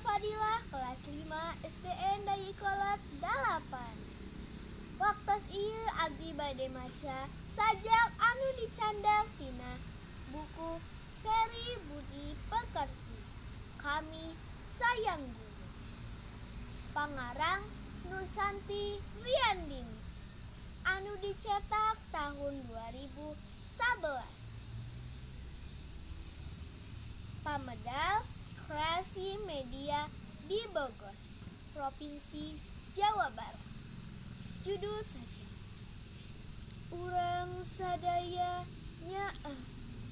Fadilah kelas 5 SDN Dayakolot 8. Waktos ieu abdi bade maca sajak anu dicandang tina buku seri Budi Pekerti Kami Sayang Guru. Pangarang Nursanti Riyandini anu dicetak tahun 2011. Pamedal Kreasi Media di Bogor, Provinsi Jawa Barat. Judul saja. Urang sadaya nyaah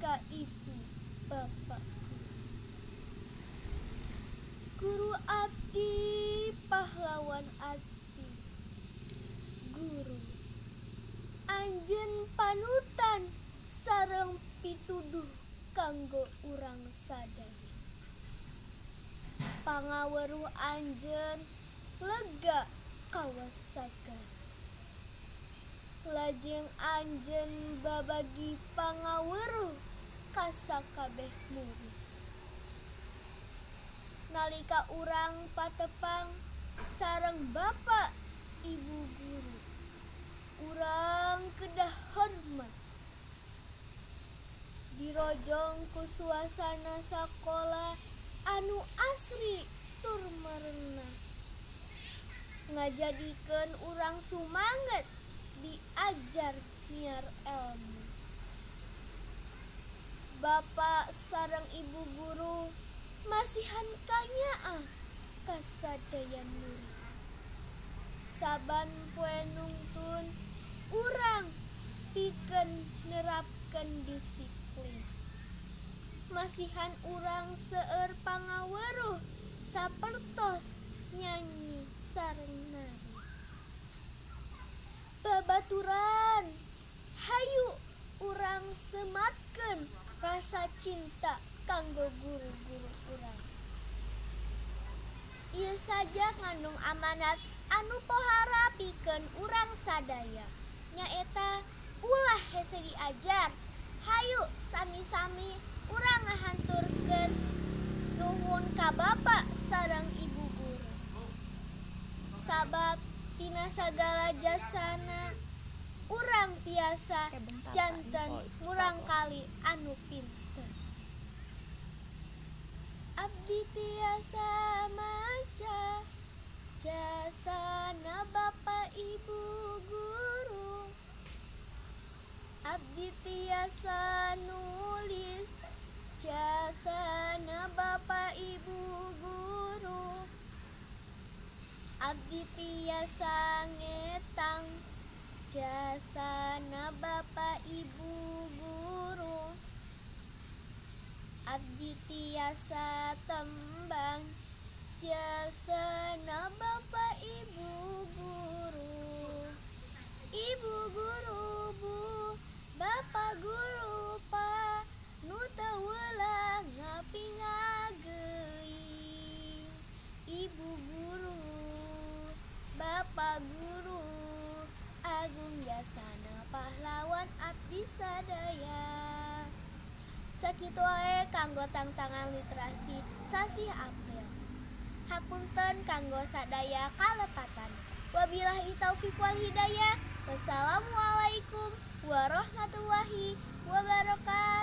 ka ibu bapakku. Guru abdi pahlawan abdi. Guru anjeun panutan sareng pituduh kanggo urang sadaya. Pangaweruh anjeun lega kawasagan. Lajeng anjeun babagi pangaweruh ka sakabeh murid. Nalika urang patepang sareng bapak ibu guru, urang kedah hormat. Dirojong ku suasana sakola anu asri tur merenah, ngajadikeun urang sumanget diajar nyiar ilmu. Bapak sareng ibu guru masihan kanyaah ka sadaya murid. Saban poe nungtun urang pikeun nerapkeun disiplin. Masihan urang seueur pangaweruh sapertos nyanyi sareng nari. Babaturan hayu urang sematkeun rasa cinta kanggo guru-guru urang. Ieu saja ngandung amanat anu pohara pikeun urang sadaya, nyaeta ulah hese diajar. Hayu sami-sami urang ngahanturkeun nuhun ka bapak sareng ibu guru. Sabab tina sagala jasana urang tiasa janten murangkali anu pinter. Abdi tiasa maca jasana bapak ibu guru. Abdi tiasa nulis jasana bapak ibu guru. Abdi tiasa ngetang jasana bapak ibu guru. Abdi tiasa tembang jasana bapak ibu guru. Ibu guru bu, bapak guru pa, nu teu weula ngapingageing. Ibu guru, bapak guru, agung jasana pahlawan abdi sadaya. Sakitu wae kanggo tantangan literasi sasi April. Hapunten kanggo sadaya kalepatan. Wabillahi taufiq wal hidayah. Wassalamualaikum warahmatullahi wabarakatuh.